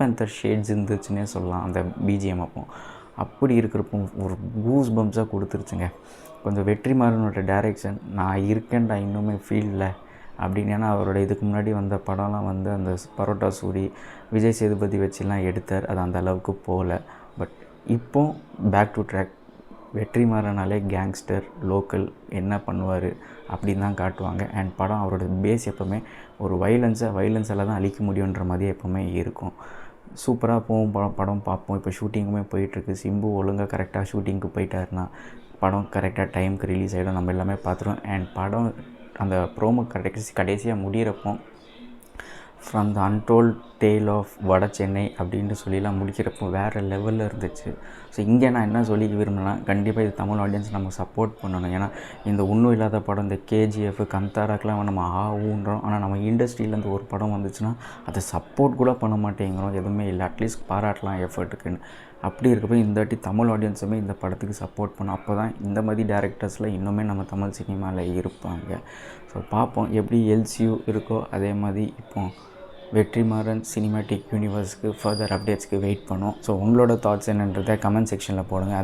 Panther shades இருந்துச்சுன்னே சொல்லலாம் அந்த BGM. அப்படி இருக்கிறப்போ ஒரு கூஸ் பம்ப்ஸாக கொடுத்துருச்சுங்க. கொஞ்சம் வெற்றிமாறனோட டைரெக்ஷன் நான் இருக்கேன்டா இன்னுமே ஃபீல்டில் அப்படின்னு. ஏன்னா அவரோட இதுக்கு முன்னாடி வந்த படம்லாம் வந்து அந்த பரோட்டா சூரி, விஜய் சேதுபதி வச்சுலாம் எடுத்தார். அது அந்த அளவுக்கு போகல. பட் இப்போ பேக் டு ட்ராக். வெற்றிமாறனாலே கேங்ஸ்டர், லோக்கல் என்ன பண்ணுவார் அப்படின்னு தான் காட்டுவாங்க. அண்ட் படம் அவரோட பேஸ் எப்போவுமே ஒரு வைலன்ஸால் தான் அழிக்க முடியுன்ற மாதிரி எப்போவுமே இருக்கும். சூப்பராக போகும் படம் பார்ப்போம். இப்போ ஷூட்டிங்குமே போயிட்டுருக்கு. சிம்பு ஒழுங்காக கரெக்டாக ஷூட்டிங்க்கு போயிட்டாருன்னா படம் கரெக்டாக டைமுக்கு ரிலீஸ் ஆகிடும். நம்ம எல்லாமே பார்த்துருவோம். அண்ட் படம் அந்த ப்ரோமோ கடைசியாக முடிகிறப்போ from the untold tale of Vada Chennai அப்படின்ட்டு சொல்லிலாம் முடிக்கிறப்போ வேறு லெவலில் இருந்துச்சு. ஸோ இங்கே நான் என்ன சொல்லி விரும்பினேன்னா, கண்டிப்பாக இது தமிழ் ஆடியன்ஸ் நம்ம சப்போர்ட் பண்ணணும். ஏன்னா இந்த ஒன்றும் இல்லாத படம், இந்த கேஜிஎஃப், கந்தாராக்கெலாம் நம்ம ஊன்றோம். ஆனால் நம்ம இண்டஸ்ட்ரியிலேருந்து ஒரு படம் வந்துச்சுன்னா அதை சப்போர்ட் கூட பண்ண மாட்டேங்கிறோம். எதுவுமே இல்லை, அட்லீஸ்ட் பாராட்டலாம் எஃபர்ட்டுக்குன்னு. அப்படி இருக்கப்போ இந்த வாட்டி தமிழ் ஆடியன்ஸுமே இந்த படத்துக்கு சப்போர்ட் பண்ணோம். அப்போ தான் இந்த மாதிரி டேரக்டர்ஸில் இன்னுமே நம்ம தமிழ் சினிமாவில் இருப்பாங்க. ஸோ பார்ப்போம் எப்படி எல்சியூ இருக்கோ அதே மாதிரி இப்போ வெற்றிமாறன் சினிமேட்டிக் யூனிவர்ஸ்க்கு ஃபர்தர் அப்டேட்ஸ்க்கு வெயிட் பண்ணோம். ஸோ உங்களோட தாட்ஸ் என்னன்றதை கமெண்ட் செக்ஷனில் போடுங்க.